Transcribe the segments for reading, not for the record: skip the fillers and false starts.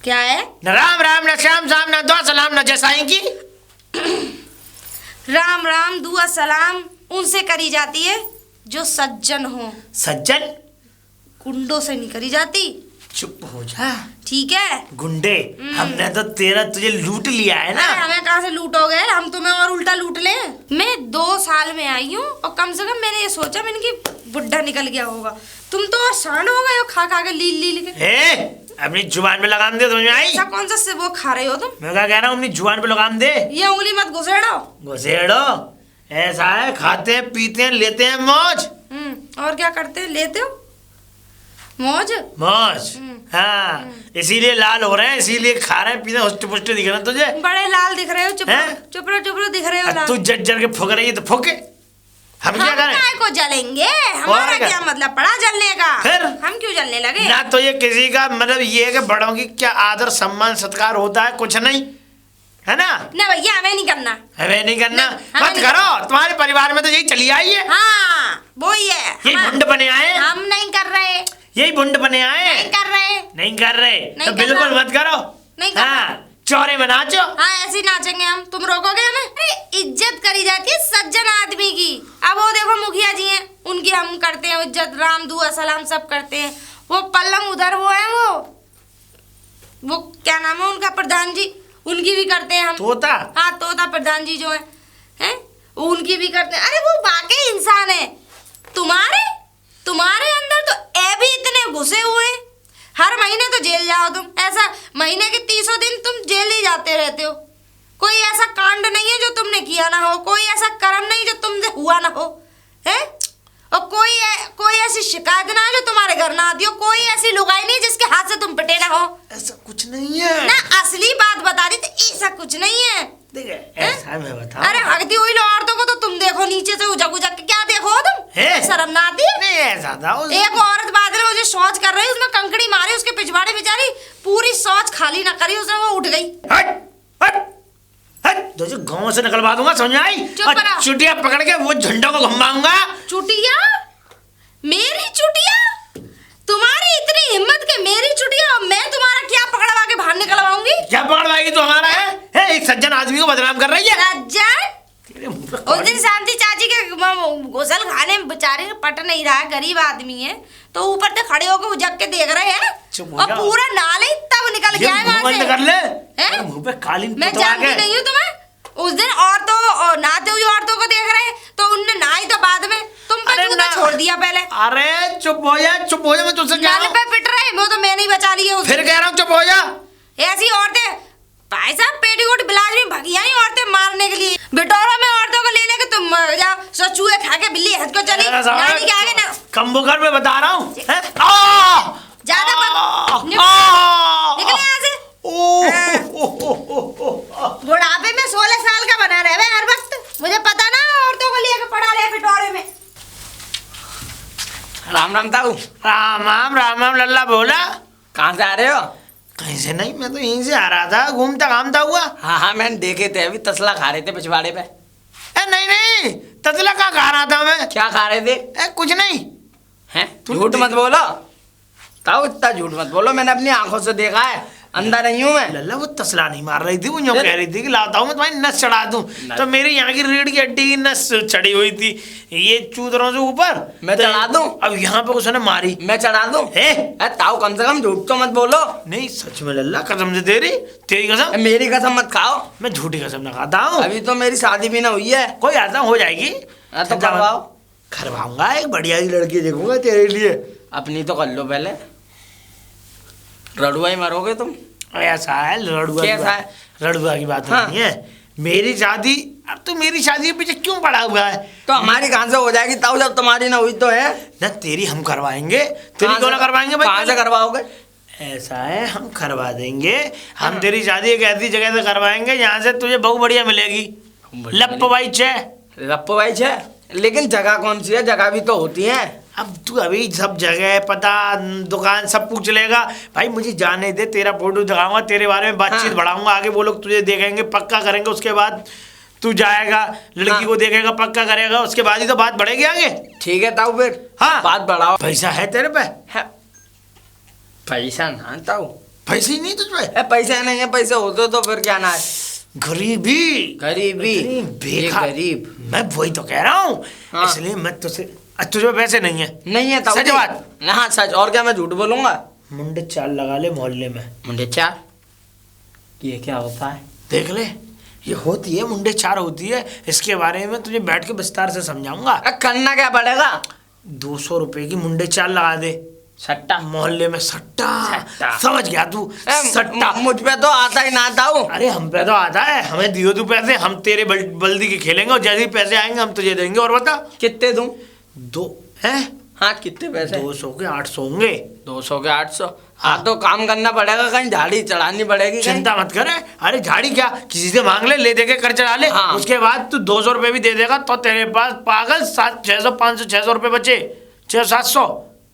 क्या है? न राम राम न श्याम शाम न दुआ सलाम न जैसाई की। राम राम दुआ सलाम उनसे करी जाती है जो सज्जन हो। सज्जन? गुंडों से नहीं करी जाती। चुप हो जा। ठीक है गुंडे, हमने तो तुझे लूट लिया है ना। हमें कहाँ से लूटोगे? हम तुम्हें और उल्टा लूट लें। मैं 2 साल में आई हूँ और कम से कम मैंने ये सोचा मैंने कि बुढ़ा निकल गया होगा। तुम तो और सांड हो गए हो खा खा के लील के। अपनी जुबान पे लगाम दे। तुम्हें आई? ऐसा कौन सा से वो खा रहे हो तुम? मैं क्या कह रहा हूँ, अपनी जुबान पे लगाम दे। ये उंगली मत घुसेड़ो। ऐसा है, खाते हैं पीते हैं लेते हैं मौज। और क्या करते हैं? लेते हो मौज। हाँ, इसीलिए लाल हो रहे हैं, इसीलिए खा रहे हैं पीते हैं, हुष्ट पुष्ट दिख रहे हैं तुझे। बड़े लाल दिख रहे हो। चुप रहो दिख रहे हो। तू जल के फूक रही है तो फूके। हम क्या करें? काय को जलेंगे? हमारा क्या मतलब पड़ा जलने का? फिर हम क्यों जलने लगे? ना तो ये किसी का मतलब ये है कि बड़ों की क्या आदर सम्मान सत्कार होता है, कुछ नहीं है ना। ना भैया हमें नहीं करना। मत करो। तुम्हारे परिवार में तो यही चली आई है। हाँ वो ही है। यही भुंड बने आए। हम नहीं कर रहे। यही भुंड बने आए। नहीं कर रहे तो बिल्कुल मत करो। नहीं करना। चौरे में नाचो। हाँ ऐसे ही नाचेंगे हम। तुम रोकोगे हमें? अरे इज्जत करी जाती है सज्जन आदमी की। अब वो देखो मुखिया जी हैं, उनकी हम करते हैं इज्जत, राम दुआ सलाम सब करते हैं। वो पल्लम उधर वो है, वो क्या नाम है उनका, प्रधान जी, उनकी भी करते हैं हम। तोता? हाँ तोता प्रधान जी जो है उनकी भी करते हैं। अरे वो वाकई इंसान है। तुम्हारे अंदर तो ए भी इतने घुसे हुए। हर महीने तो जेल जाओ तुम। ऐसा महीने के 30 दिन तुम जेल ही जाते रहते हो। कोई ऐसा कांड नहीं है जो तुमने किया ना हो, कोई ऐसा कर्म नहीं जो तुमसे हुआ ना हो, है? और कोई ऐसी शिकायत ना है जो तुम्हारे घर ना आती हो, कोई ऐसी लुगाई नहीं जिसके हाथ से तुम पिटे ना हो। ऐसा कुछ नहीं है ना। असली बात बता दी तो ऐसा कुछ नहीं है। ऐसा मैं बताऊं। अरे हगती हुई औरतों को तो तुम देखो नीचे से उजक के क्या देखो तुम? शर्म ना आती? नहीं ऐसा था। एक औरत बादल मुझे शौच कर रही, उसमें कंकड़ी मारी, उसके पिछवाड़े बेचारी पूरी शौच खाली ना करी उसने, वो उठ गई। तुझे गांव से निकलवा दूंगा, समझ आई? और चुटिया पकड़ के वो झंडों को घुमाऊंगा। चुटिया? मेरी चुटिया? तुम्हारी इतनी हिम्मत के मेरी चुटिया और मैं तुम्हारा क्या पकड़वा के बाहर निकलवाऊंगी? क्या पकड़वाएगी तू हमारा? है एक सज्जन आदमी को बदनाम कर रही है। सज्जन? उस दिन शांति चाची के गोसल खाने में बेचारे पट नहीं रहा, गरीब आदमी है, तो ऊपर से खड़े होकर उजक के देख रहे हैं और पूरा नाले तब निकल गया है वहां से। कर ले। मुंह पे कालीन मैं जानती नहीं हूँ तुम्हें। उस दिन औरतों नहाते हुए औरतों को देख रहे तो उनने नहाई तो बाद में, तुम पे छोड़ दिया पहले। अरे चुप हो जा मैं तुझसे कह रहा हूं। पे पिट रहे वो तो मैं नहीं बचा रही है। फिर कह रहा हूँ चुप हो जा। ऐसी औरतें भाई साहब पेटीकोट ब्लाउज में भगिया ही औरतें मारने के लिए। बिटोरा में औरतों को ले लेके तुम जाओ, चूहे खा के बिल्ली हंस को चली नानी के आगे ना। कम्बोघर में बता रहा हूँ। ज्यादा निकले यहाँ से। बुढ़ापे में 16 साल का बना रहे हर वक्त। मुझे पता ना औरतों को लेके पड़ा रहे पिटोरे में। राम राम ताऊ। राम राम लल्ला बोला। कहाँ से आ रहे हो? कहीं से नहीं, मैं तो यहीं से आ रहा था, घूमता घामता हुआ। हाँ मैंने देखे थे, अभी तसला खा रहे थे पिछवाड़े पे। नहीं तसला का खा रहा था मैं। क्या खा रहे थे? कुछ नहीं। हैं? झूठ मत बोलो ताऊ, इतना झूठ मत बोलो, मैंने अपनी आंखों से देखा है, अंधा नहीं हूँ मैं। लल्ला वो तसला नहीं मार रही थी, वो यूँ कह रही थी कि लाता हूँ मैं तुम्हारी नस चढ़ा दूं। तो मेरी यहाँ की रीढ़ की हड्डी की नस चढ़ी हुई थी ये चूतरों से ऊपर। मैं चढ़ा दूं? अब यहाँ पे उसने मारी, मैं चढ़ा दूं? ताऊ कम से कम झूठ तो मत बोलो। नहीं सच में लल्ला, कसम से तेरी कसम। मेरी कसम मत खाओ। मैं झूठी कसम ना खाता हूँ। अभी तो मेरी शादी भी ना हुई है। कोई आता हो जाएगी तो करवाओ। करवाऊंगा, एक बढ़िया सी लड़की देखूंगा तेरे लिए। अपनी तो कर लो पहले, रड़ुआ ही मरोगे तुम। ऐसा है रड़ुआ की बात नहीं है। मेरी शादी, अब तो मेरी शादी के पीछे क्यों पड़ा हुआ है? तो हमारी कहाँ से हो जाएगी ताऊ, जब तुम्हारी ना हुई तो है ना। तेरी हम करवाएंगे, तेरी क्यों ना करवाएंगे भाई? कहाँ से करवाओगे? ऐसा है, हम करवा देंगे। हम तेरी शादी एक ऐसी जगह से करवाएंगे जहाँ से तुझे बहुत बढ़िया मिलेगी। लप्पवाई छे। लेकिन जगह कौन सी है? जगह भी तो होती है। अब तू अभी सब जगह पता दुकान सब पूछ लेगा। भाई मुझे जाने दे, तेरा फोटो दिखाऊंगा, तेरे बारे में बातचीत बढ़ाऊंगा, आगे वो लोग तुझे देखेंगे, पक्का करेंगे, उसके बाद तू जाएगा लड़की हाँ। को देखेगा, पक्का करेगा, उसके बाद ही तो बात बढ़ेगी आगे। ठीक है ताऊ फिर। हाँ बात बढ़ाओ। पैसा है तेरे पे? है पैसा ना ताऊ, पैसे ही नहीं तुझ पे? पैसा नहीं है, पैसे होते तो फिर क्या ना है। गरीबी गरीबी, इतनी ये बेकार। गरीब। मैं वही तो कह रहा हूँ। हाँ। इसलिए मैं तुझसे, तुझे पैसे नहीं है? नहीं है ताऊ सच जी। बात? हाँ सच, और क्या मैं झूठ बोलूंगा। मुंडे चाल लगा ले मोहल्ले में। मुंडे चार, ये क्या होता है? देख ले, ये होती है मुंडे चार होती है। इसके बारे में तुझे बैठ के विस्तार से समझाऊंगा। करना क्या पड़ेगा? 200 रुपए की मुंडे चाल लगा दे सट्टा। मोहल्ले में। सट्टा, सट्टा। समझ गया तू? सट्टा। मुझ पे तो आता ही ना ताऊ। अरे हम पे तो आता है, हमें दियो तू पैसे, हम तेरे बल्दी के खेलेंगे और जैसे ही पैसे आएंगे हम तुझे देंगे। और बता कितने दूं? दो है? हाँ कितने पैसे? 200 के 800 होंगे। 200 के 800। हाँ तो काम करना पड़ेगा, कहीं झाड़ी चढ़ानी पड़ेगी। चिंता मत कर। अरे झाड़ी क्या, किसी से मांग ले, ले दे के कर चढ़ा ले। हाँ। उसके बाद तू 200 रुपए भी दे देगा तो तेरे पास पागल 600 500 600 रुपए बचे। 600 700।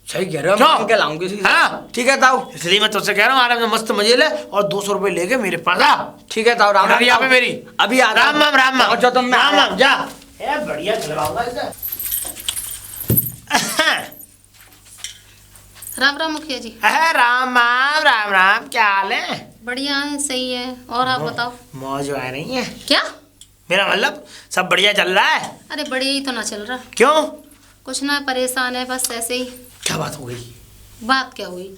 सही कह रहे हो, क्यों? मांग के लाऊं किसी से। हाँ ठीक है ताऊ। इसलिए मैं तुझसे कह रहा हूँ आराम से मस्त मजे ले और 200 रुपए लेके मेरे पास आ। ठीक है ताऊ। राम राम यहाँ पे ताऊ। मेरी अभी आता राम राम राम राम। पहुंचो तुम, मैं राम आया। राम जा। ए बढ़िया खिलवाऊंगा इसे। राम राम मुखिया जी। राम राम राम राम, क्या हाल है? बढ़िया है, सही है। और आप बताओ। मौज आ रही है? क्या? मेरा मतलब सब बढ़िया चल रहा है? अरे बढ़िया ही तो ना चल रहा। क्यों? कुछ ना, परेशान है बस ऐसे ही। क्या बात हो गई? बात क्या हुई,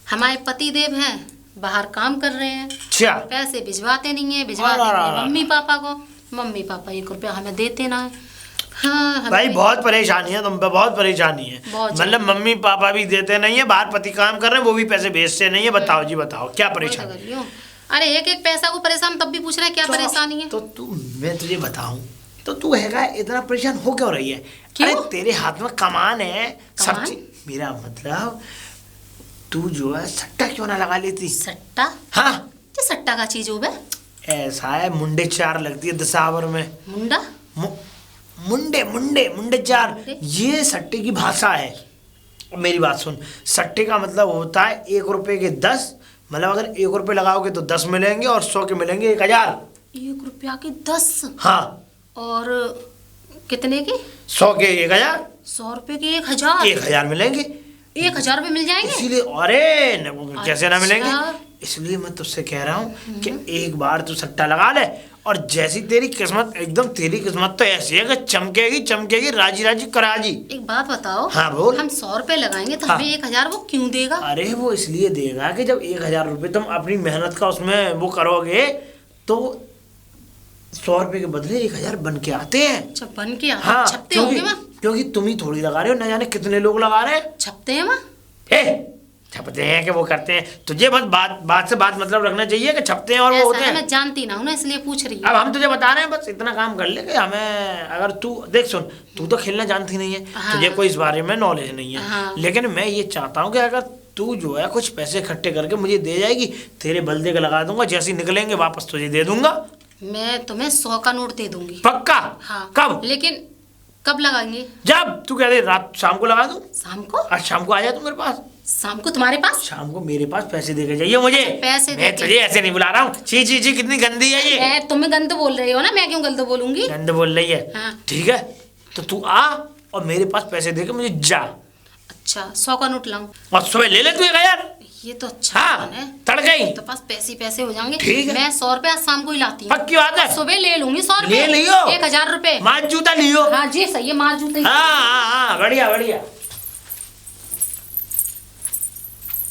हमारे पति देव हैं, बाहर काम कर रहे हैं, अच्छा। पैसे भिजवाते नहीं है, भिजवाते अरे, नहीं है अरे, मम्मी पापा को। मम्मी पापा 1 रुपया हमें देते ना है। हाँ हमें भाई बहुत परेशानी है तुम पे, बहुत परेशानी है। बहुत मतलब मम्मी पापा भी देते नहीं है, बाहर पति काम कर रहे हैं वो भी पैसे भेजते नहीं है। बताओ जी बताओ क्या वही तो परेशानी कर रही हूँ। अरे एक एक पैसा को परेशान, तब भी पूछ रहे हैं क्या परेशानी है। तो तू, मैं तुझे बताऊं तो तू हैगा इतना परेशान हो क्यों रही है? क्यों? अरे तेरे हाथ में कमान है, सब कमान? चीज। मेरा मतलब तू जो है सट्टा क्यों ना लगा लेती? सट्टा? हाँ क्या सट्टा का चीज हो बे? ऐसा है, मुंडे चार लगती है दसावर में। मुंडा? मुंडे मुंडे मुंडे चार, मुंडे? ये सट्टे की भाषा है। मेरी बात सुन, सट्टे का मतलब होता है 1 रुपए के 10। मतलब अगर 1 रुपए लगाओगे तो 10 मिलेंगे और 100 के मिलेंगे 1000। 1 रुपया के 10? हाँ। और कितने के? 100 के 1000। 100 रुपए के 1000? 1000 मिलेंगे। 1000 रुपये मिल जाएंगे? इसीलिए अरे कैसे ना मिलेंगे? अच्छा। इसलिए मैं तुझसे कह रहा हूँ कि एक बार तू सट्टा लगा ले और जैसी तेरी किस्मत, एकदम तेरी किस्मत तो ऐसी है कि चमकेगी चमकेगी, राजी राजी कराजी। एक बात बताओ। हाँ बोल। हम 100 रुपए लगाएंगे तो हाँ। हमें 1000 वो क्यों देगा? अरे वो इसलिए देगा कि जब 1000 रुपये तुम अपनी मेहनत का उसमें वो करोगे तो 100 रुपये के बदले 1000 बन के आते हैं। अच्छा बन के आते? हाँ, छपते होंगे वहाँ? क्योंकि तुम ही थोड़ी लगा रहे हो, न जाने कितने लोग लगा रहे हैं। छपते हैं वहाँ? छपते हैं कि वो करते हैं? तुझे बस बात से बात मतलब रखना चाहिए कि छपते हैं और वो ऐसा होते है, हैं। मैं जानती ना हूँ ना, इसलिए पूछ रही अब हूँ। हम तुझे बता रहे हैं, बस इतना काम कर ले कि हमें, अगर तू देख सुन, तू तो खेलना जानती नहीं है। हाँ। तुझे कोई इस बारे में नॉलेज नहीं है। हाँ। लेकिन मैं ये चाहता हूँ कि अगर तू जो है कुछ पैसे इकट्ठे करके मुझे दे जाएगी, तेरे बल्दे का लगा दूंगा, जैसे ही निकलेंगे वापस तुझे दे दूंगा। मैं तुम्हें 100 का नोट दे दूंगी। पक्का? हाँ। कब? लेकिन कब लगाएंगे? जब तू कह दे रात शाम को लगा दूं। शाम को? आज शाम को आ जा तू मेरे पास। शाम को तुम्हारे पास? शाम को मेरे पास पैसे दे के जाइए मुझे। पैसे मैं देके? तुझे ऐसे नहीं बुला रहा हूँ। छी छी छी, कितनी गंदी है ये। मैं तुम्हें गंद बोल रही हो ना, मैं क्यों गंद बोलूंगी? गंद बोल रही है? हाँ। ठीक है, तो तू आ और मेरे पास पैसे दे के मुझे जा। अच्छा 100 का नोट लाऊं? और सुबह ले ले तू 1000। ये तो अच्छा हाँ, प्लान है। तड़के ही। तो पास पैसे पैसे हो जाएंगे। ठीक है। मैं 100 रुपया आज शाम को ही लाती हूँ। पक्की बात है? सुबह ले लूंगी 100 रुपये। ले लियो। 1000 रुपये। मार जूता लियो। हाँ जी सही है, मार जूते। हाँ, बढ़िया बढ़िया।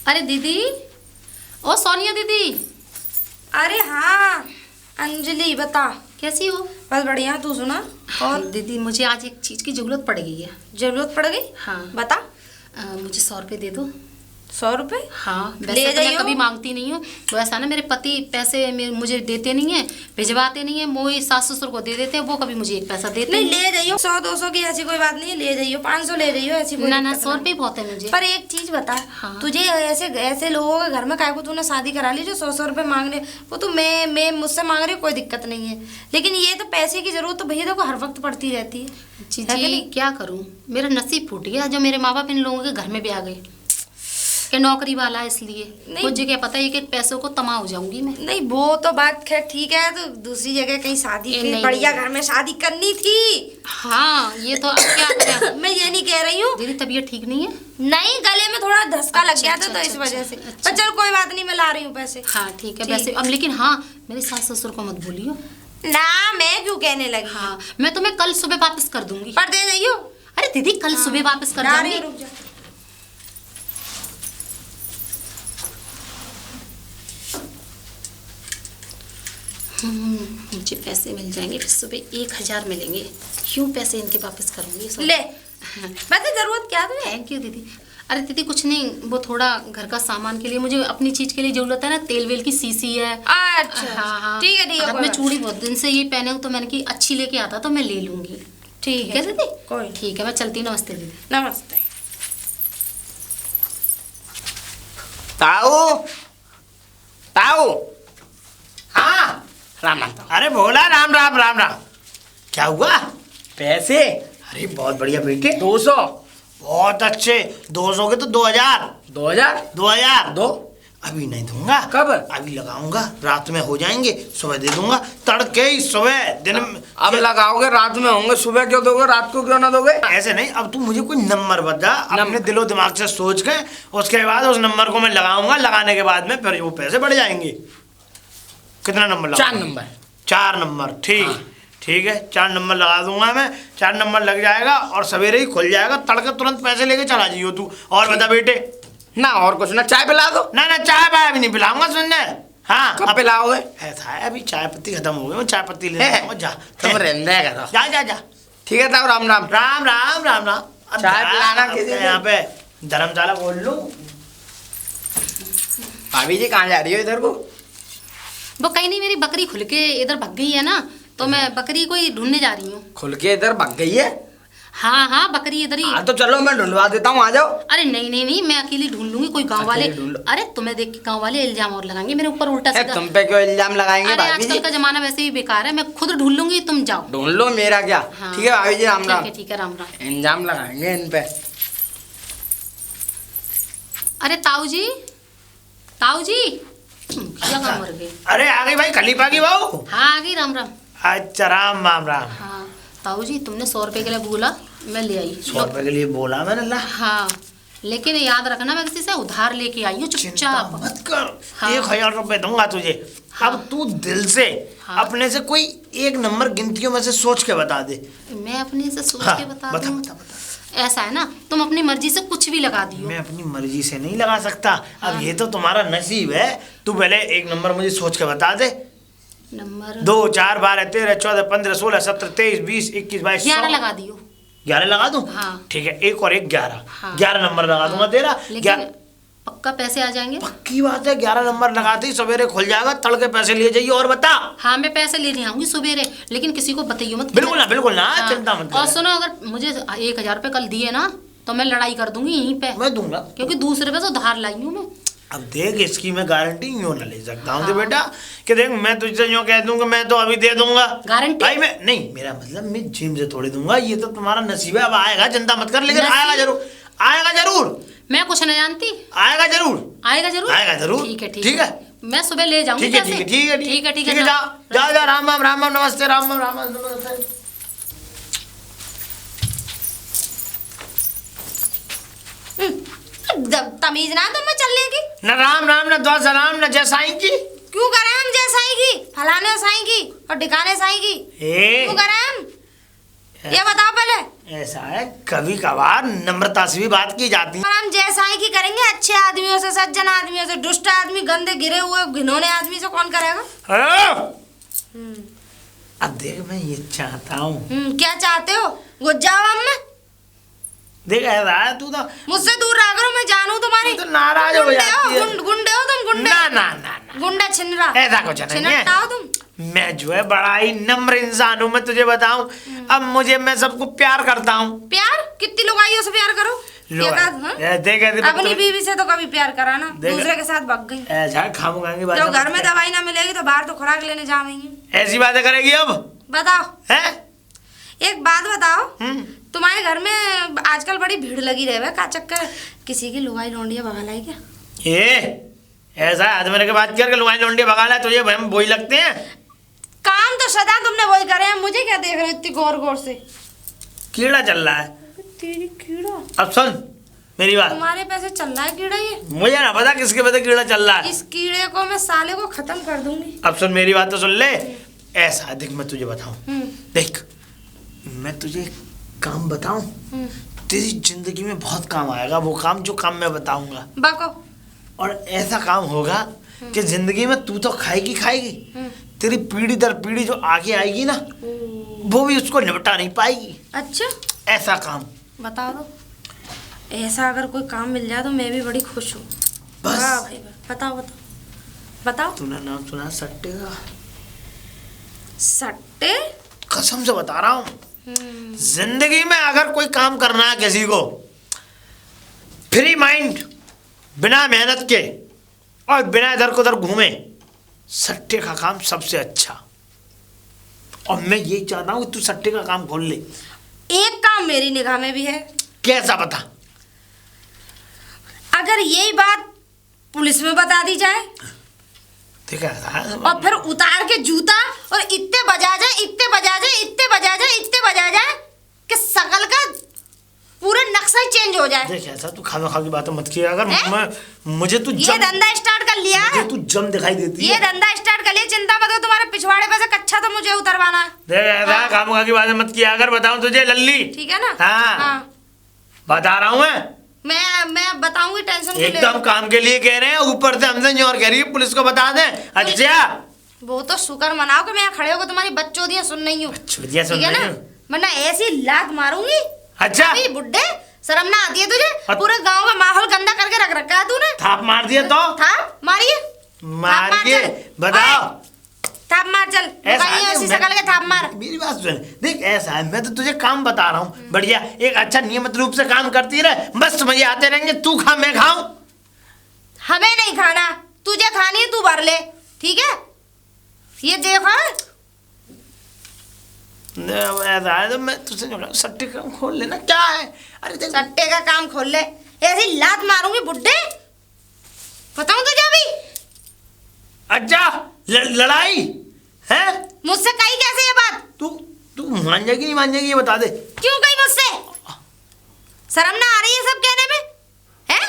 अरे दीदी, ओ सोनिया दीदी। अरे हाँ अंजलि बता। कैसी हो? बस बढ़िया, तू सुना। और दीदी मुझे आज एक चीज की जरूरत पड़ गई है। जरूरत पड़ गई? हाँ। बता। मुझे 100 रुपये दे दो। 100 रुपये? हाँ ले वैसे तो मैं जाइयो। कभी मांगती नहीं हूँ, तो ऐसा ना मेरे पति पैसे मुझे देते नहीं है, भिजवाते नहीं है, मोई सास ससुर को दे देते हैं, वो कभी मुझे एक पैसा देते नहीं, नहीं। ले जाइयो। 100-200 की ऐसी कोई बात नहीं है, ले जाइयो। 500 ले जाइयो, ऐसी कोई ना ना दिक्कत 100 रुपये बहुत है मुझे। पर एक चीज बता। हाँ। तुझे ऐसे ऐसे लोगों के घर में काहे को तूने शादी करा ली जो 100-100 रुपये मांग रहे? वो तो मैं मुझसे मांग रही हूँ, कोई दिक्कत नहीं है, लेकिन ये तो पैसे की जरूरत तो भैया देखो हर वक्त पड़ती रहती है। है कि जी नहीं? क्या करूँ, मेरा नसीब फूट गया जो मेरे माँ बाप इन लोगों के घर में भी आ गए। कि नौकरी वाला है इसलिए नहीं। मुझे क्या पता है कि पैसों को तमा हो जाऊंगी मैं। नहीं वो तो बात खैर ठीक है, तो दूसरी जगह कहीं शादी ये की नहीं, बढ़िया नहीं। घर में शादी करनी थी। हाँ ये तो अब क्या करें। मैं ये नहीं कह रही हूँ, दीदी तबीयत ठीक नहीं है। नहीं गले में थोड़ा धसका लग अच्छा, गया था अच्छा, तो इस अच्छा, वजह से। अच्छा। पर चल कोई बात नहीं, मैं ला रही हूँ पैसे। हाँ ठीक है ठीक। वैसे अब, लेकिन हाँ मेरे सास ससुर को मत भूलियो। ना मैं क्यों कहने लगी। हाँ मैं तुम्हें कल सुबह वापस कर दूंगी। पर दे जाइयो। अरे दीदी कल सुबह वापस कर ला रही दूंगी। हूँ, रुक जा। मुझे पैसे मिल जाएंगे फिर सुबह 1000 मिलेंगे। क्यों पैसे इनके वापस करूंगी सब। ले वैसे जरूरत क्या तुम्हें। थैंक यू दीदी। अरे दीदी कुछ नहीं, वो थोड़ा घर का सामान के लिए मुझे अपनी चीज के लिए जरूरत है ना, तेल वेल की सीसी है। अच्छा हाँ हाँ ठीक है ठीक है, अब कोई मैं बात चूड़ी बहुत दिन से ये पहने हूँ तो मैंने की अच्छी लेके आता तो मैं ले लूंगी। ठीक है दीदी। कोई ठीक है मैं चलती हूँ। नमस्ते दीदी। नमस्ते। ताऊ ताऊ। हाँ राम राम ताऊ। अरे बोला राम राम राम राम। क्या हुआ? पैसे अरे बहुत बढ़िया बेटे, 200। बहुत अच्छे। 200 के तो 2000। 2000 2000 दो। अभी नहीं दूंगा। कब? अभी लगाऊंगा, रात में हो जाएंगे, सुबह दे दूंगा। तड़के ही सुबह दिन में। अब लगाओगे रात में होंगे, सुबह क्यों दोगे, रात को क्यों ना दोगे? ऐसे नहीं, अब तू मुझे कोई नंबर बता, अपने दिलो दिमाग से सोच के, उसके बाद उस नंबर को मैं लगाऊंगा। लगाने के बाद में फिर वो पैसे बढ़ जाएंगे। कितना नंबर लगा? 4 नंबर। 4 नंबर ठीक। हाँ। ठीक है 4 नंबर लगा दूंगा मैं। 4 नंबर लग जाएगा और सवेरे ही खुल जाएगा। तड़के तुरंत पैसे लेके चला जाइयो तू। और बता बेटे। ना और कुछ ना, चाय पिला दो। ना ना चाय पाया अभी नहीं पिलाऊंगा, सुनने। हाँ कब पिलाओगे? ऐसा है अभी चाय पत्ती खत्म हो गई, मैं चाय पत्ती ले आऊंगा। जा तुम रहने का। जा जा जा। ठीक है ताऊ, राम राम। राम राम राम राम। अब चाय जा, पिलाना अब किसी मैं को। यहाँ पे धर्मशाला खोल लूं। भाभी जी कहाँ जा रही हो इधर को? वो कहीं नहीं, मेरी बकरी खुल के इधर भग गई है ना, तो मैं बकरी को ही ढूंढने जा रही हूँ। खुल के इधर भाग गई है? हाँ हाँ बकरी इधर ही। हाँ तो चलो मैं ढूंढवा देता हूँ, आ जाओ। अरे नहीं नहीं नहीं, मैं अकेली ढूंढ लूंगी। कोई गांव वाले, अकेले ढूंढ लो। अरे तुम्हें देख के गांव वाले इल्जाम और लगाएंगे मेरे ऊपर उल्टा ए, सीधा। तुम पे क्यों इल्जाम लगाएंगे अरे भाभी जी? आजकल का जमाना वैसे ही बेकार है, मैं खुद ढूंढ लूंगी, तुम जाओ। ढूंढ लो, मेरा क्या। हाँ। ठीक है भाभी जी, राम राम। ठीक है राम राम। इल्जाम लगाएंगे इन पे। अरे ताऊ जी, ताऊ जी। जगह मर गई। अरे आ गई भाई खलीफा की बहू। हाँ आ गई, राम राम। अच्छा राम राम राम। हाँ ताऊ जी, तुमने 100 रुपए के लिए बोला, मैं ले आई। 100 रुपए के लिए बोला मैंने। ला हाँ लेकिन याद रखना, मैं किसी से उधार लेके आई हूँ चिंता चुपचाप। मत कर। हाँ। 1000 रुपए दूंगा तुझे। हाँ। अब तू दिल से हाँ। अपने से कोई एक नंबर गिनतियों में से सोच के बता दे। मैं अपने से सोच हाँ, के बता बता दूं। बता बता। ऐसा है ना, तुम अपनी मर्जी से कुछ भी लगा दियो। मैं अपनी मर्जी से नहीं लगा सकता। हाँ। अब ये तो तुम्हारा नसीब है। तू पहले एक नंबर मुझे सोच के बता दे। नंबर 2 4 12 13 14 15 16 17 23 20 21 22 11 लगा दियो। 11 लगा दूं? हाँ। ठीक है, एक और एक 11। हाँ। 11 नंबर लगा दूंगा तेरा। लेकिन पक्का पैसे आ जाएंगे। पक्की बात है, 11 नंबर लगाते ही सवेरे खुल जाएगा। तड़के पैसे लिए जाइए। और बता। हाँ मैं पैसे लेने आऊंगी सवेरे, लेकिन किसी को बताइयो मत। बिल्कुल ना, बिल्कुल ना। हाँ। चिंता मत और कर। सुनो, अगर मुझे 1000 रुपए कल दिए ना तो मैं लड़ाई कर दूंगी यहीं पे, मैं दूंगा। क्योंकि दूसरे पे से उधार लाई हूँ मैं। अब देख, इसकी मैं गारंटी यूं ना ले सकता हूँ। हाँ। बेटा कि देख, मैं तुझसे यूं कह दूंगा मैं तो अभी दे दूंगा गारंटी? भाई मैं नहीं, मेरा मतलब मैं जिम से थोड़ी दूंगा। ये तो तुम्हारा नसीब है। अब आएगा, चिंता मत कर। लेकिन नसीब? आएगा जरूर। आएगा जरूर। मैं कुछ नहीं जानती। आएगा जरूर। आएगा जरूर। आएगा जरूर। ठीक है ठीक है। मैं सुबह ले जाऊंगी ठीक है, पैसे। ठीक है, ठीक है, ठीक है ठीक है। जा जा जा। राम राम राम राम। नमस्ते। राम राम राम राम नमस्ते। तमीज ना तो मैं चलने की। न राम राम न द्वा सलाम न जय साईं की। क्यों करें हम जय साईं की, फलाने साईं की और ठिकाने साईं की? ए, क्यों करें हम? ये बताओ पहले। ऐसा है, कभी कभार नम्रता से भी बात की जाती है। और हम जय साईं की करेंगे अच्छे आदमियों से, सज्जन आदमियों से। दुष्ट आदमी, गंदे गिरे हुए घिनौने आदमी से कौन करेगा? हाँ? अब देख, मैं ये चाहता हूँ। क्या चाहते हो? घुस जाओ हम में। देख ऐसा है, तू तो मुझसे दूर रह करो, मैं जानू तुम्हारी। तू तो नाराज हो गुंडे जाती है। गुंडे हो तुम, गुंडे। ना ना ना ना, गुंडा छिनरा। ऐसा कुछ नहीं है। छिनट्टा हो तुम। मैं जो है बड़ा ही नम्र इंसान हूँ। मैं तुझे बताऊं, अब मैं सबको प्यार करता हूँ। प्यार? कितनी लुगाइयों से प्यार करो? लो, देख अपनी बीवी से तो कभी प्यार करा ना, देख। दूसरे के साथ भाग गई। ऐसा खामोगांगी बात जब घर में दवाई ना मिलेगी तो बाहर तो खुराक लेने जावेंगे। ऐसी बातें करेगी अब? बताओ, है एक बात बताओ, तुम्हारे घर में आजकल बड़ी भीड़ लगी रहे का चक्कर, किसी की लुगाई लौंडिया भगा लाई क्या? ये ऐसा आदमी के बात करके लुगाई लौंडी भगा ला, तुझे हम वही लगते हैं? काम तो सदा तुमने वही करे हैं, मुझे क्या देख रहे हो इतनी गौर गौर से? कीड़ा चल रहा है। तेरी कीड़ा? अब सुन मेरी बात, तुम्हारे पैसे चल रहा है कीड़ा ये? मुझे ना पता किसके पता कीड़ा चल रहा है। इस कीड़े को मैं साले को खत्म कर दूंगी। अब सुन मेरी बात तो सुन ले। ऐसा देख मैं तुझे बताऊं, देख मैं तुझे एक काम बताऊं, तेरी जिंदगी में बहुत काम आएगा वो काम, जो काम मैं बताऊंगा। बको। और ऐसा काम होगा कि जिंदगी में तू तो खाएगी खाएगी, तेरी पीढ़ी दर पीढ़ी जो आगे आएगी ना, वो भी उसको निपटा नहीं पाएगी। अच्छा ऐसा काम बता दो। ऐसा अगर कोई काम मिल जाए तो मैं भी बड़ी खुश हूँ। बस। वाह भाई वाह। बताओ बताओ बताओ। तूने नाम सुना सट्टे का? सट्टे? कसम से बता रहा हूँ, जिंदगी में अगर कोई काम करना है किसी को, फ्री माइंड, बिना मेहनत के और बिना इधर को उधर घूमे, सट्टे का काम सबसे अच्छा। और मैं यही चाहता हूँ कि तू सट्टे का काम खोल ले। एक काम मेरी निगाह में भी है। कैसा बता? अगर यही बात पुलिस में बता दी जाए ठीक है, और फिर उतार के जूता और इतने बजा जाए, इतने बजा जाए, इतने बजा जाए, इतने बजा जाए कि शकल का पूरा नक्शा ही चेंज हो जाए। देख ऐसा तू खाना खा की बातें मत किया। अगर मुझे तू ये धंधा स्टार्ट कर लिया, मुझे तू जम दिखाई देती ये है। धंधा स्टार्ट कर लिया, चिंता मत हो, तुम्हारे पिछवाड़े पे से कच्चा तो मुझे उतरवाना है। देख ऐसा खाना खा की बातें मत किया। अगर बताऊं तुझे लल्ली, ठीक है ना? हाँ। बता रहा हूँ मैं बताऊंगी, टेंशन क्यों ले रहे एकदम हो? काम के लिए कह रहे हैं, ऊपर से हमसे और कह रही है पुलिस को बता दे। अच्छा वो तो शुक्र मनाओ कि मैं यहाँ खड़े होकर तुम्हारी बच्चोदियां सुन नहीं हूँ, बच्चोदियां सुन ठीक है रही ना? हूँ। वरना ऐसी लात मारूंगी। अच्छा अभी बुड्ढे, शर्म ना आती है तुझे? पूरे गांव का माहौल गंदा करके रख रखा है तूने। थाप मार दिया तो थाप मारिए, मारिए, बताओ। थाप मार चल, ऐसा कहीं है, ऐसी मैं- शकल के थाप मार। मेरी बात सुन, देख ऐसा है, मैं तो तुझे काम बता रहा हूँ बढ़िया, एक अच्छा नियमित रूप से काम करती रहे, बस मजे आते रहेंगे। तू खा मैं खाऊं? हमें नहीं खाना, तुझे खानी है तू भर ले, ठीक है? ये देखो ऐसा है तो मैं तुझसे सट्टे काम खोल लेना, क्या है? अरे देख सट्टे का काम खोल ले, ऐसी लात मारूंगी बुड्ढे, बताऊं तुझे अभी? अच्छा लड़ाई है मुझसे कही कैसे ये बात? तू तू मान जाएगी नहीं मान जाएगी ये बता दे। क्यों कही मुझसे? शर्म ना आ रही है सब कहने में? हैं?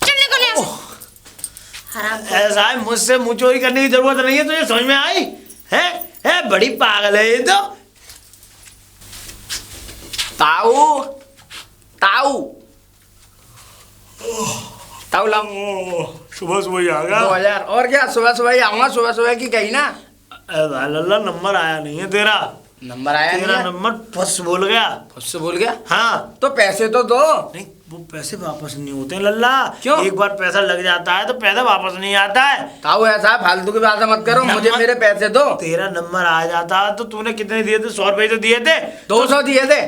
चल निकल यहाँ से। हराम। ऐसा है, मुझसे मुंह चोरी करने की जरूरत नहीं है, तुझे समझ में आई है? बड़ी पागल है ये तो। ताऊ ताऊ ताऊ लाओ। सुबह सुबह ही आ गया। 2000 और क्या, सुबह सुबह ही आऊंगा, सुबह सुबह की कही ना। लल्ला नंबर आया नहीं है तेरा। नंबर आया तेरा नहीं है? नंबर फर्स्ट बोल गया। उससे बोल गया। हाँ तो पैसे तो दो। नहीं वो पैसे वापस नहीं होते हैं लल्ला। क्यों? एक बार पैसा लग जाता है तो पैसा वापस नहीं आता है। ताऊ ऐसा है, फालतू की बातें मत करो, मुझे नंबर- मेरे पैसे दो। तेरा नंबर आ जाता तो तूने कितने दिए थे? 100 रुपए तो दिए थे। 200 दिए थे।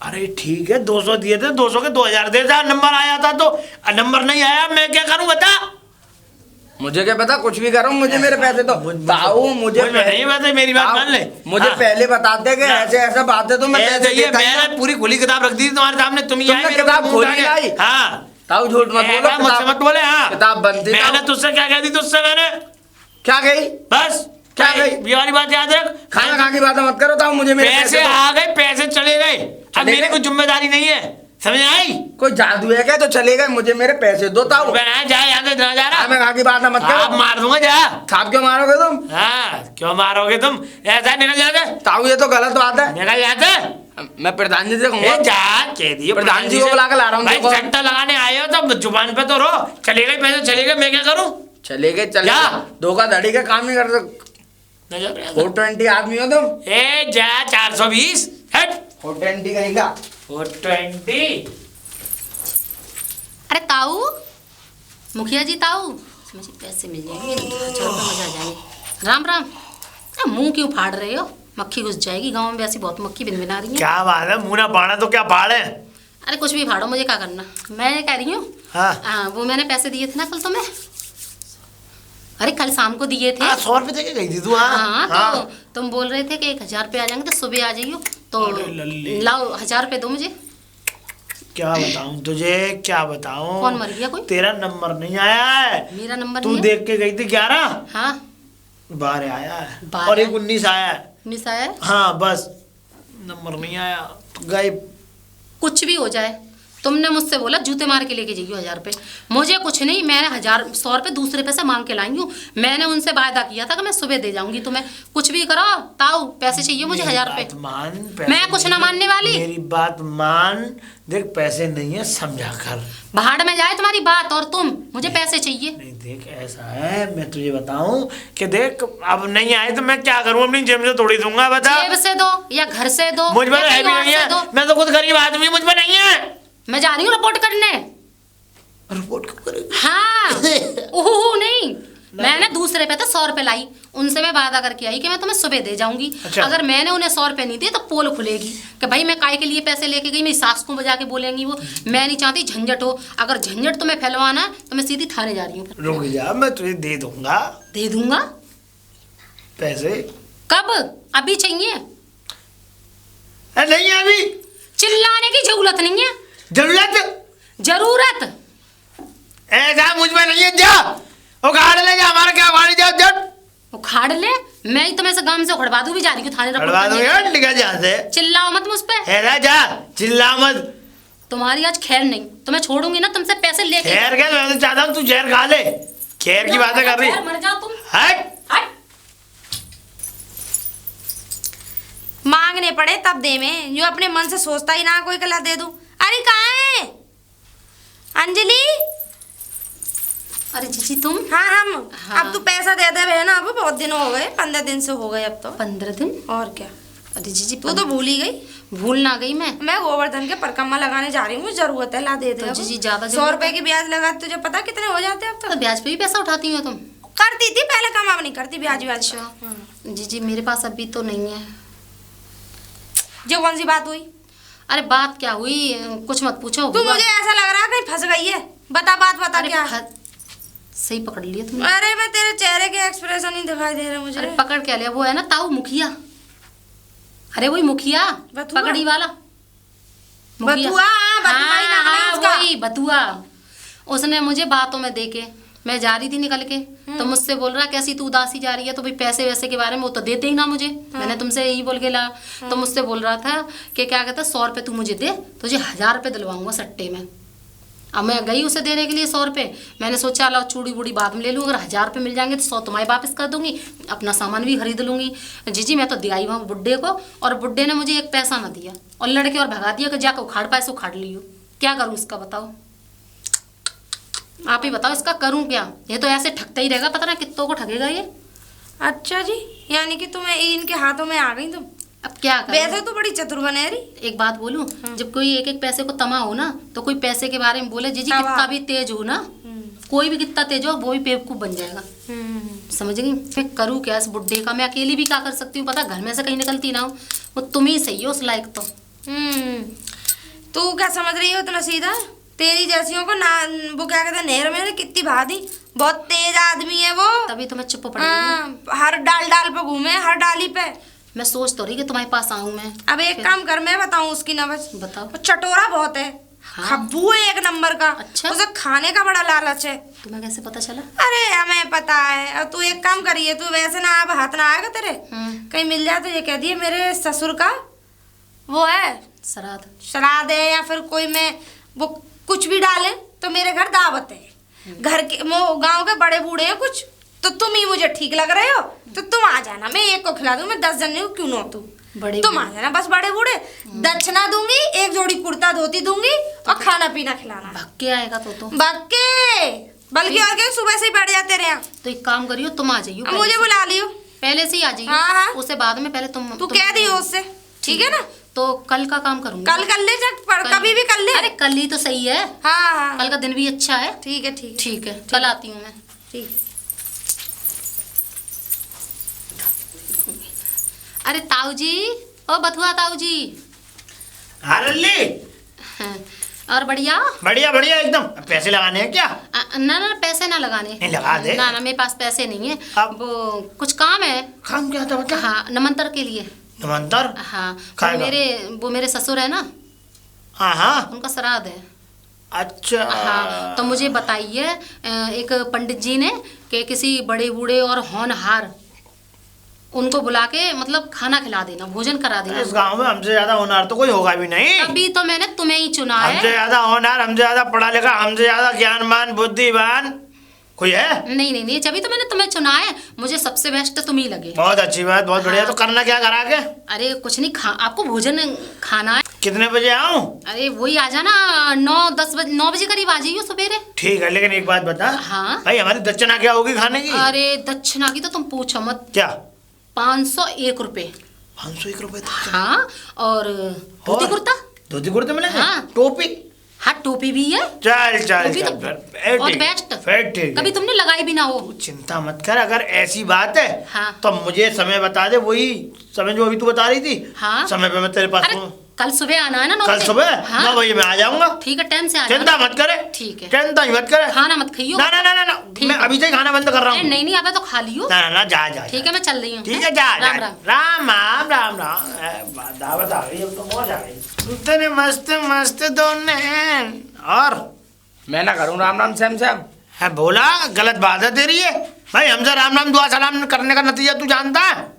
अरे ठीक है 200 दिए थे, 200 के 2000 दे जा। नंबर आया था तो नंबर नहीं आया, मैं क्या करूं बता? मुझे क्या पता, कुछ भी करो, मुझे मेरे पैसे दो। ताऊ मुझे नहीं बता, मेरी बात मान ले। मुझे हाँ। पहले बताते कि ना। ऐसे ऐसे बातें तो मैं पैसे ये देता ही ना। मैंने पूरी खुली किताब रख दी थी तुम्हारे सामने, तुम ही तुमने आए मेरे किताब को खोली मुंह उठा नहीं? के। हाँ ताऊ झूठ मत बोलो, मुझसे किताब मत बोले। हाँ किताब बनती। मैंने तुझसे क्या कह दी? तुझसे मैंने क्या गई? बस क्या गई? ये वाली बात याद रख। खाना खा की बातें मत करो ताऊ, मुझे मेरे पैसे दो। आ गए, पैसे चले गए, अब चले मेरी गए? कोई जिम्मेदारी नहीं है, समझ आई? कोई जादू है क्या? तो चले गए, मुझे मेरे पैसे दो ताऊ। जा यहाँ से ना जा रहा। खाना खा की बातें मत आप करो। मार दूंगा जा। साहब क्यों मारोगे तुम? हाँ क्यों मारोगे तुम? ऐसा निकल जाते, ताऊ ये तो गलत बात है। निकल जाते। मैं प्रधान जी से ए कहूंगा। जा कह दियो प्रधान जी को बुला के ला रहा हूँ भाई, देखो। सट्टा लगाने आए हो तो जुबान पे तो रो। चले गए पैसे, चले गए, मैं क्या करूं? चले गए चले जा। गए। धोखाधड़ी का काम नहीं कर सकते। 420 आदमी हो तुम। ए जा 420 हट 420 कहेगा। 420। अरे ताऊ, मुखिया जी ताऊ, मुझे पैसे मिल जाएंगे, 1000 रुपये मजा आ जाएंगे। राम राम। मुंह क्यों फाड़ रहे हो? मक्खी घुस जाएगी गांव में, वैसी बहुत मक्खी भिनभिना रही है। क्या बात है, मुंह ना फाड़ा तो क्या फाड़े? अरे कुछ भी फाड़ो, मुझे क्या करना। मैं कह रही हूँ हाँ। वो मैंने पैसे दिए थे ना कल तुम्हें। अरे कल शाम को दिए थे। 100 रुपए देके गई थी तू। हाँ हाँ तो तुम बोल रहे थे कि 1000 रुपये आ जाएंगे तो सुबह आ जाइयो, तो अरे लल्ली। लाओ 1000 रुपये दो मुझे। क्या बताऊं तुझे, क्या बताऊं। कौन मर गया कोई? तेरा नंबर नहीं आया है। मेरा नंबर तू नहीं है? देख के गई थी 11, हाँ 12 आया है 12 और एक 19 आया है। 19 आया है। हाँ बस, नंबर नहीं आया, गए। कुछ भी हो जाए, तुमने मुझसे बोला जूते मार के लेके जाइयो 1000 रुपये। मुझे कुछ नहीं, मैंने 100 रुपये दूसरे पैसे मांग के लाई हूँ। मैंने उनसे वायदा किया था कि मैं सुबह दे जाऊंगी तुम्हें। कुछ भी करो ताऊ, पैसे चाहिए मुझे 1000 रुपये। बात मान, पैसे मैं कुछ ना नहीं- मानने वाली। मेरी बात मान, देख पैसे नहीं है, समझा कर। भाड़ में जाए तुम्हारी बात, और तुम मुझे पैसे चाहिए। नहीं देख, ऐसा है, मैं तुझे बताऊं कि देख अब नहीं आए तो मैं क्या करूं, अपनी जेब से थोड़ी दूंगा, बता। जेब से दो या घर से दो मुझ पर या है भी कहीं और नहीं से दो। है, मैं तो खुद गरीब आदमी, मुझ पर नहीं है। मैं जा रही हूँ रिपोर्ट करने। रिपोर्ट कब करेगी? हाँ ओहो नहीं, मैंने दूसरे पे तो 100 रुपये लाई। उनसे मैं वादा करके आई कि मैं तुम्हें सुबह दे जाऊंगी। अच्छा। अगर मैंने उन्हें 100 रुपये नहीं दिए तो पोल खुलेगी कि भाई मैं काय के लिए पैसे लेके गई। मेरी सास को बजा के बोलेंगी वो। मैं नहीं चाहती झंझट हो। अगर झंझट तुम्हें फैलवाना है तो मैं सीधी थाने जा रही हूँ। रुक जा, मैं तुझे दे दूंगा दे दूंगा। पैसे। कब? अभी चाहिए। नहीं है अभी, चिल्लाने की जरूरत नहीं है। जरूरत जरूरत ऐसा मुझ में नहीं है। जा उखाड़ ले, जा हमारा क्या उखाड़ी, जा जट उखाड़ ले। मैं ही तुम्हें से गांव से उखड़वा दूं भी जा रही हूँ थाने रिपोर्ट उखड़वा दो करने। यार, निकल जा से। चिल्लाओ मत मुझ पे। ऐसा जा, चिल्ला मत। तुम्हारी आज खैर नहीं, तो मैं छोड़ूंगी ना तुमसे पैसे लेके। खैर क्या, मैं तो चाहता हूँ तू जहर खा ले। खैर की बातें कर रही खैर, मर जाओ तुम। हट। हट। मांगने पड़े तब दे में, जो अपने मन से सोचता ही ना कोई कला दे दूं। अरे कहाँ है अंजलि? अरे जीजी तुम? हाँ हम। हाँ। अब तू पैसा दे दे बहना, अब बहुत दिन हो गए, 15 दिन से हो गए अब तो। 15 दिन? और क्या, अरे जीजी तू तो भूल ही गई। भूल ना गई मैं। मैं गोवर्धन के परिक्रमा लगाने जा रही हूँ, मुझे जरूरत है, ला दे दे। तो अब। जीजी ज्यादा 100 रुपए की ब्याज लगा, तुझे पता कितने हो जाते हैं अब तो ब्याज पे भी पैसा उठाती हो तुम? करती थी पहले, कम अब नहीं करती ब्याज व्याज। अच्छा जीजी मेरे पास अभी तो नहीं है। जो कौन सी बात हुई? अरे बात क्या हुई, कुछ मत पूछो। तू मुझे ऐसा लग रहा है कहीं फंस गई है। बता बात, बता अरे क्या? सही पकड़ लिया तुमने। अरे मैं तेरे चेहरे के एक्सप्रेशन ही दिखाई दे रहे मुझे। अरे पकड़ क्या लिया, वो है ना ताऊ मुखिया। अरे वही मुखिया, बथुआ? पगड़ी वाला मुखिया। बथुआ, हाँ, बथुआ ही नाम है हाँ, उसका। वही बथुआ। उसने मुझे बातों में देखे, मैं जा रही थी निकल के, तो मुझसे बोल रहा कैसी तू उदासी जा रही है, तो भाई पैसे वैसे के बारे में वो तो देते ही ना मुझे। मैंने तुमसे यही बोल के ला। तो मुझसे बोल रहा था कि क्या कहता 100 रुपये तू मुझे दे, तुझे 1000 रुपये दिलवाऊंगा सट्टे में। अब मैं गई उसे देने के लिए 100 रुपये। मैंने सोचा लो चूड़ी बूड़ी बाद में ले लूँ, अगर 1000 रुपये मिल जाएंगे तो 100 तुम्हारे वापस कर दूंगी, अपना सामान भी खरीद लूंगी। जीजी मैं तो दिलाई वहाँ बुड्ढे को, और बुड्ढे ने मुझे एक पैसा ना दिया, और लड़के और भगा दिया कि जाकर उखाड़ पाए सो उखाड़ लियो। क्या करूँ इसका बताओ, आप ही बताओ इसका करूँ क्या? ये तो ऐसे ठगता ही रहेगा, पता ना कितनों को ठगेगा ये। अच्छा जी, यानी कि तुम्हें इनके हाथों में आ गई तुम। अब क्या करूं? वैसे तो बड़ी चतुर बने रही। एक बात बोलूं, जब कोई एक एक पैसे को तमा हो ना, तो कोई पैसे के बारे में बोले जीजी तवा। कितना भी तेज हो ना, कोई भी कितना तेज हो वो भी बेवकूफ बन जाएगा। समझ गई? मैं करूँ क्या इस बुड्ढे का? मैं अकेली भी क्या कर सकती हूँ? पता घर में से कहीं निकलती ना हूँ, वो तुम ही सही हो उस लायक तो। तू क्या समझ रही हो इतना सीधा? तेरी जैसियों को ना, वो क्या कहते हैं, नहर में कितनी भादी, बहुत तेज आदमी है वो। तभी तो मैं चुप पड़ गई। हर डाल डाल पे घूमे, हर डाली पे। मैं सोच तो रही कि तुम्हारे पास आऊं मैं। अब एक काम कर, मैं बताऊं उसकी नवज। बताओ। वो चटोरा बहुत है। हाँ। खब्बू है एक नंबर का। अच्छा। उसे खाने का बड़ा लालच है। तुम्हें कैसे पता चला? अरे हमें पता है। अब तू एक काम करिए, तू वैसे ना अब हाथ ना आएगा तेरे, कहीं मिल जाए तो ये कह दिए मेरे ससुर का वो है श्राद्ध है, या फिर कोई में वो कुछ भी डाले तो मेरे घर दावत है। घर के वो गांव के बड़े बूढ़े हैं कुछ, तो तुम ही मुझे ठीक लग रहे हो, तो तुम आ जाना, मैं एक को खिला दूं, मैं 10 जन हूँ, क्यों ना तू बड़े तुम आ जाना बस। बड़े बूढ़े दक्षिणा दूंगी, एक जोड़ी कुर्ता धोती दूंगी, और खाना पीना खिलाना। भक्के आएगा तो बक्के बल्कि और क्या, सुबह से ही बैठ जाते रहे। तो एक काम करियो, तुम आ जाइयो। अब मुझे बुला लियो, पहले से ही आ जाइयो। हाँ, हाँ। उससे बाद में पहले तू कह दियो उससे, ठीक है ना? तो कल का काम करूंगी। कल कर ले, कभी भी कर ले। अरे कल ही तो सही है। हाँ हाँ, कल का दिन भी अच्छा है। ठीक है ठीक ठीक है, कल आती हूँ मैं। ठीक। अरे ताऊ जी, ओ बथुआ ताऊ जी। हाँ लल्ली, और बढ़िया बढ़िया बढ़िया एकदम। पैसे लगाने हैं क्या? ना ना पैसे ना लगाने। नहीं, लगा दे। ना ना मेरे पास पैसे नहीं है। अब? वो कुछ काम है। काम क्या था बता? हाँ नमंतर के लिए। निमंत्रण? हाँ खाएगा? वो मेरे ससुर है ना, हाँ हाँ, उनका श्राद्ध है। अच्छा। हाँ तो मुझे बताइए एक पंडित जी ने कि किसी बड़े बूढ़े और होनहार उनको बुला के मतलब खाना खिला देना, भोजन करा देना। इस गांव में हमसे ज्यादा होनहार तो कोई होगा भी नहीं। अभी तो मैंने तुम्हें ही चुना है। हमसे ज्यादा होनहार, हमसे ज्यादा पढ़ा लिखा, हमसे ज्यादा ज्ञानवान बुद्धिमान कोई है? नहीं नहीं नहीं, जब तो मैंने तुम्हें चुना है, मुझे सबसे बेस्ट तुम ही लगे। बहुत अच्छी बात, बहुत बढ़िया। हाँ। तो करना क्या करा के? अरे कुछ नहीं, आपको भोजन खाना है। कितने बजे आऊं? अरे वही आ जाना 9-10 बजे, 9 बजे करीब आ जाइयो सवेरे। ठीक है, लेकिन एक बात बता। हाँ। भाई हमारी दक्षिणा क्या होगी खाने की? अरे दक्षिणा की तो तुम पूछो मत। क्या? 501 रुपए। 501 रुपए? हाँ और धोती कुर्ता। धोती कुर्ते मिलेंगे? हाँ। टोपी? हाँ टोपी भी है। चल चल टोपी चल, तो फिर बहुत ठीक, बेस्ट। फिर ठीक है। कभी तुमने लगाई भी ना हो। चिंता मत कर, अगर ऐसी बात है हाँ। तो मुझे समय बता दे, वही समय जो अभी तू बता रही थी। हाँ। समय पे मैं तेरे पास अरे हूँ। कल सुबह आना है ना 9 कल बजे? सुबह हाँ 9 बजे मैं आ जाऊंगा। ठीक है, टाइम से आ चिंता जाना। मत करे। ठीक है। चिंता ही मत करे। खाना मत खाइयो। ना ना ना ना, ना। ठीक मैं है। अभी से ही खाना बंद कर रहा हूँ। नहीं नहीं, अबे तो खा लियो। ना ना ना, जा जा ठीक है, मैं चल रही हूँ। ठीक है, जा जा। राम राम। राम राम राम राम। दावत आ गई, अब तो मौज आ गई। इतने मस्त मस्त दोनों हैं। और मैं ना करूँ राम राम श्याम श्याम? है बोला, गलत बात है तेरी ये। भाई हमसे राम राम दुआ सलाम करने का नतीजा तू जानता है?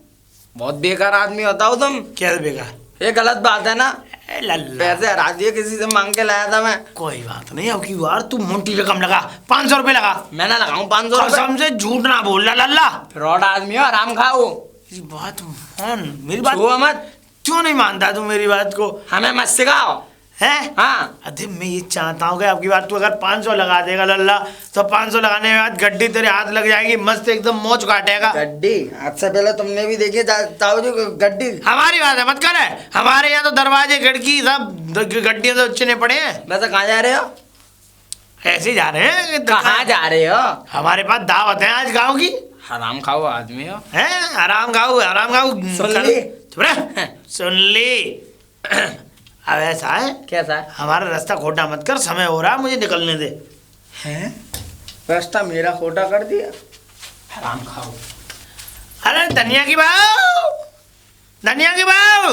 बहुत बेकार आदमी होता हो तुम। क्या बेकार? ये गलत बात है ना। ए लल्ला, पैसे हरा दिए, किसी से मांग के लाया था मैं। कोई बात नहीं। अब की बार तू मोटी रकम लगा, 500 रुपए लगा। मैं ना लगाऊं 500 रुपए। कसम से झूठ ना बोल लल्ला। फ्रॉड आदमी हो, आराम खाओ। मेरी बात मान, मेरी बात छुओ मत। क्यों नहीं मानता तू मेरी बात को? हमें मत सिखाओ। है? हाँ। अरे मैं ये चाहता हूँ कि अब की बार तू अगर 500 लगा देगा लल्ला, तो 500 लगाने के बाद गड्डी तेरे हाथ लग जाएगी, मस्त एकदम मौज काटेगा। गड्डी? आज से पहले तुमने भी देखी ताऊ जी गड्डी। हमारी बात है, मत कर। हमारे यहाँ तो दरवाजे खिड़की सब गड्डियां तो चिने पड़े हैं। वैसे कहाँ जा रहे हो? ऐसे ही जा रहे हैं। कहाँ जा रहे हो? हमारे पास दावत है आज गाँव की। हराम खाओ आदमी हो। है? आराम खाओ, आराम खाओ। सुन ली? चुप रह। सुन ली। अब ऐसा है, कैसा है? हमारा रास्ता खोटा मत कर, समय हो रहा, मुझे निकलने दे। हैं? रास्ता मेरा खोटा कर दिया। हराम खाओ। अरे धनिया की बाव, धनिया की बाव।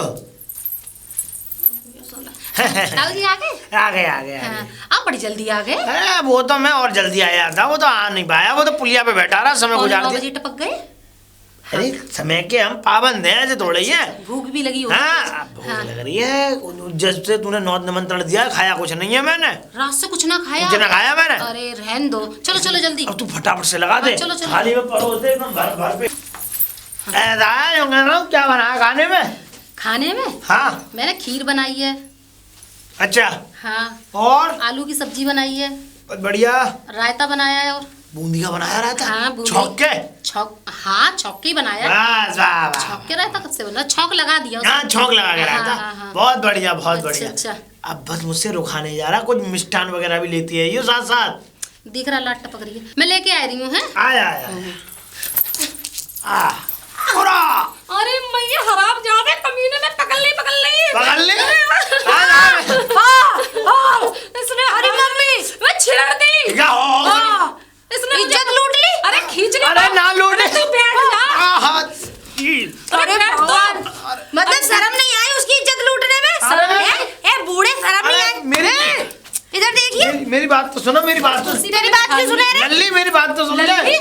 ताऊ जी आ गए? आ गए आ गए। हाँ, आप बड़ी जल्दी आ गए। अरे वो तो मैं और जल्दी आया था, वो तो आ नहीं पाया, वो तो पुलिया पे बैठा रहा, समय पौने गुजार 9 दिया। बजे टपक गए। अरे समय के हम पाबंद हैं, ऐसे थोड़े ही हैं। भूख भी लगी होगी। हाँ, भूख हाँ। लग रही है। जैसे तूने नौत निमंत्रण दिया, खाया कुछ नहीं है मैंने। रात से कुछ ना खाया? कुछ ना खाया मैंने। अरे रहन दो, चलो चलो जल्दी। अब तू फटाफट से लगा दे। हाँ, चलो, चलो। थाली में परोस दे एकदम भर भर पे। ऐसा है, जो कह रहा हूँ, क्या बनाया खाने में? खाने में हाँ। मैंने खीर बनाई है। अच्छा। हाँ और? आलू की सब्जी बनाई है। बहुत बढ़िया। रायता बनाया है। और बूंदी का बनाया रहता? हाँ बूंदी। छौंक के? हाँ छौंक के ही बनाया। वाह वाह वाह। छौंक के रायता कब से बना? छौंक लगा दिया उसमें। हाँ, छौंक लगा के हाँ, रहता। हाँ, हाँ। बहुत बढ़िया, बहुत अच्छा, बढ़िया। अच्छा। अब बस मुझसे रुखा नहीं जा रहा, कुछ मिष्ठान वगैरह भी लेती है ये साथ साथ। दिख रहा लाट टपक रही है, मैं लेके आ रही हूँ। आया आया। पूरा अरे मैं ये हराम जादे कमीने ने पकड़ ली पकड़ ले। इसने अरे मम्मी मैं छेड़ दी। क्या हो? हाँ, इसने इज्जत लूट ली। अरे खींच ली। अरे ना लूटे। तू बैठ जा। अरे भगवान, मतलब शर्म नहीं आई उसकी इज्जत लूटने में? ए बूढ़े, शर्म नहीं आई? मेरी इधर देखिए। मेरी बात तो सुनो, मेरी बात तो तेरी बात क्यों सुने रे? लल्ली, मेरी बात तो सुन ले। लल्ली?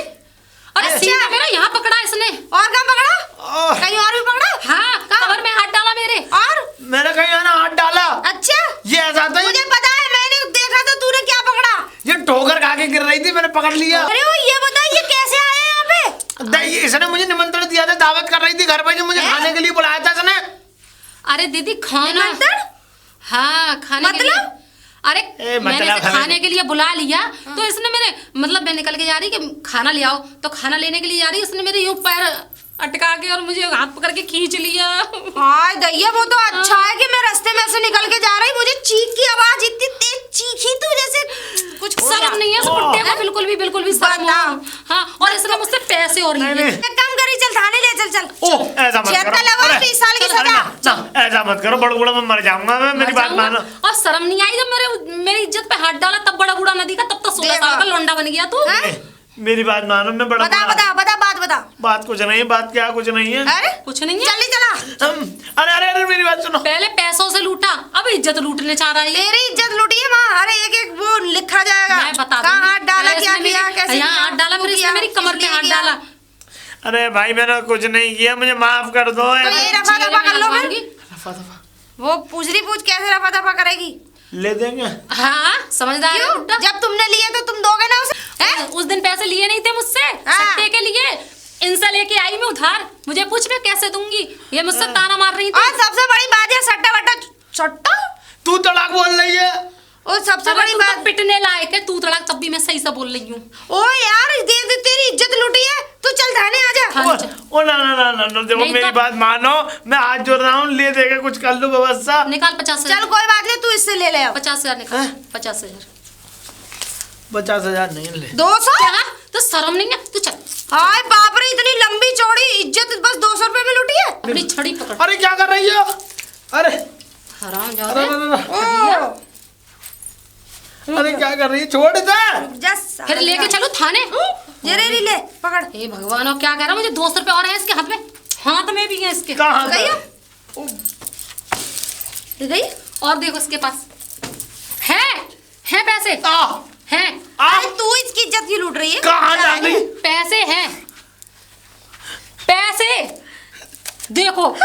अरे सीधा मेरा यहाँ पकड़ा इसने। और कहाँ पकड़ा? ओह, कहीं और भी पकड़ा? हाँ कमर में हाथ डाला मेरे। और? मैंने कहीं आना हाथ डाला? अच्छा, ये ऐसा था, मुझे पता है, मैंने देखा था तूने क्या पकड़ा। ये ठोकर खा के गिर रही थी, मैंने पकड़ लिया। अरे वो ये बता, ये कैसे आया यहाँ पे? इसने मुझे निमंत्रण दिया था, दावत कर रही थी घर पे, जो मुझे खाने के लिए बुलाया था इसने। अरे दीदी खाना। निमंत्रण? हाँ खाने के लिए। मतलब? अरे मैंने मतलब इसे खाने के लिए बुला लिया तो इसने मेरे मतलब मैं निकल के जा रही कि खाना ले आओ, तो खाना लेने के लिए जा रही, उसने मेरे यूं पैर अटका के और मुझे हाथ पकड़ के खींच लिया। हाय दैया, वो तो अच्छा है कि मैं रास्ते में से निकल के जा रही, मुझे चीख की आवाज इतनी तेज चीखी तू जैसे कुछ शर्म नहीं है इस बुड्ढे को, बिल्कुल भी शर्म बता। हो। हाँ और इसने मुझसे पैसे और लिए। नहीं। एक काम करी, चल थाने ले, चल चल। ओह, ऐसा मत करो। 76 लगाओ, अरे, 30 साल की अरे, सजा। ना, ऐसा मत करो, बड़ा बूढ़ा मैं मर जाऊंगा, मैं मेरी बात मानो। और शर्म नहीं आई जब मेरी इज्जत पे हाथ डाला, तब बड़ा बूढ़ा नदी का, तब तो 16 साल का लौंडा बन गया तू। हाँ? मेरी बात मानो, मैं बड़ा बता बता बता बात बता। बात कुछ नहीं है, बात क्या कुछ नहीं है। अरे कुछ नहीं है। जल्दी चला। अरे अरे अरे मेरी बात सुनो। पहले पैसों से लूटा, अब इज्जत लूटने चाह रहा है। तेरी इज्जत लूटी है वहाँ, हर एक एक वो लिखा जाएगा। मैं बता कहाँ दूंगी। हाथ डाला, पहले क्या इसने किया, मेरे- कैसे यहाँ किया, हाथ डाला, तू फिर इसने किया, मेरी कमर पे किसने हाथ किया? डाला। अरे भाई मैंने कुछ नहीं किया, मुझे माफ कर दो। तो ये रफा दफा कर लो फिर। रफा दफा वो पूछरी पूछ कैसे रफा दफा करेगी? ले देंगे। हाँ समझदार है क्यों? बुड्ढा। जब तुमने लिए तो तुम दोगे ना उसे? हैं? उस दिन पैसे लिए नहीं थे मुझसे हाँ। सट्टे के लिए, इनसे लेके आई मैं उधार, मुझे पूछ मैं कैसे दूंगी, ये मुझसे ताना मार रही थी। और सबसे बड़ी बात है सट्टा वट्टा। सट्टा? तू तड़ाक बोल रही है। और सबसे अरे बड़ी तू तो बात, पिटने लायक है, तू तड़ाक, तब भी मैं सही से बोल रही हूँ। ओ यार दे तेरी इज्जत लूटी है, तू चल थाने आ जा। हाँ। ओ ना ना ना ना ना, देखो नहीं मेरी तो- बात मानो, मैं हाथ जोड़ रहा हूँ, ले देके कुछ कर लो व्यवस्था। निकाल 50,000। चल कोई बात नहीं, तू इससे ले ले अब। 50,000 निकाल। 50,000 50,000 नहीं ले। 200? क्या? तो शर्म नहीं है? तू चल हाय बाप रे, इतनी लंबी चौड़ी इज्जत बस 200 रुपए में लूटी है? अपनी छड़ी पकड़। अरे क्या कर रही हो? अरे हराम अरे जादे। अरे, ओ अरे क्या कर रही है? छोड़ दे। जस फिर लेके चलो थाने। ये रे ले पकड़। हे भगवान, और क्या कह रहा, मुझे 200 रुपए और है इसके हाथ में, हाथ में भी है इसके। कहाँ गई है? हो? ले गई? और देखो इसके पास है पैसे हैं। अरे तू इसकी इज्जत क्यों लूट रही है? कहाँ डाल रही? पैसे हैं, पैसे देखो।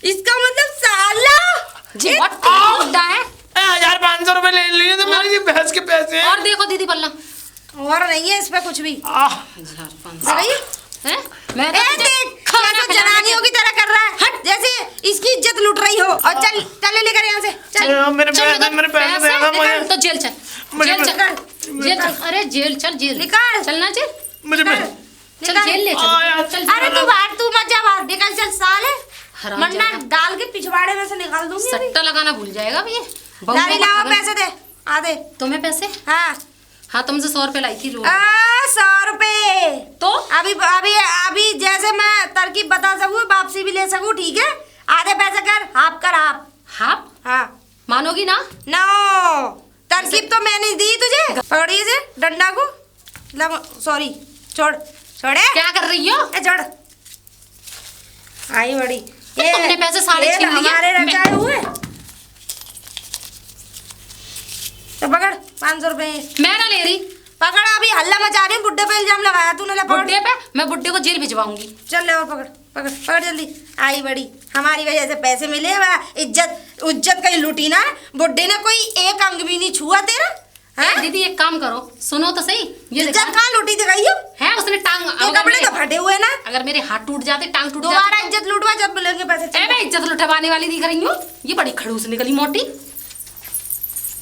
इसका मतलब साला जी एक- व्हाट बुड्ढा है। 1,500 रुपए ले लिए तो मेरी भैंस के पैसे हैं। और देखो दीदी बल्ला, और नहीं है इस पे कुछ भी। आह, 1,500 ले गई? हैं? मैं तो ए तुझे देख खाना कैसे खिलाने जनानियों के- की तरह कर रहा है, हट जैसे इसकी इज्जत लूट रही हो। और चल चल लेकर यहाँ से चल। मेरे चल पैसे निकल, मेरे पैसे दे दो मुझे। तो जेल चल, मुझे- जेल चल, मुझे- जेल चल, अरे जेल चल, जेल निकाल। चलना जेल, मुझे निकाल, चल निकाल। जेल ले आ, यार, चल, चल अरे तू बाहर, तू मत जा बाहर, निकल चल साले, हरामजादा। वरना डाल के पिछवाड़े में से निकाल दूंगी अभी। सट्टा लगाना भूल जाएगा अब ये। लारी लाओ पैसे दे आधे। तुम्हें पैसे? हाँ हाँ तुमसे 100 रुपए लाई थी रोज। 100 रुपए तो अभी अभी अभी जैसे मैं तरकीब बता सकूँ, वापसी भी ले सकूँ, ठीक है? आधे पैसे कर, हाफ कर हाफ। हाफ हाँ मानोगी ना? नो, तरकीब तो मैंने दी तुझे। पकड़िए से डंडा को, सॉरी छोड़, छोड़े। क्या कर रही हो? ए छोड़, आई बड़ी। तो तुमने पैसे सारे छीन लिए। हमारे रचाए हुए। तो पकड़ 500 रुपए। मैं ना ले रही। पकड़, अभी हल्ला मचा रही हूँ, बुड्ढे पे इल्जाम लगाया तूने। ले पकड़, बुड्ढे पे मैं बुड्ढे को जेल भिजवाऊंगी। चल ले और पकड़ पकड़ पकड़ जल्दी। आई बड़ी, हमारी वजह से पैसे मिले, इज्जत उज्जत कहीं लूटी ना। बुड्ढे ने कोई एक अंग भी नहीं छुआ तेरा। हैं? दीदी एक काम करो, सुनो तो सही, ये इज्जत देखो कहाँ लूटी दिखाई हो? है उसने टांग, तो अगर कपड़े तो मेरे- फटे हुए ना। अगर मेरे हाथ टूट जाते, टांग टूट दोबारा जाती, इज्जत लूटवा जब मिलेंगे पैसे। तो- ए, मैं इज्जत लुटवाने वाली दिख रही हूँ, ये बड़ी खड़ूस निकली मोटी।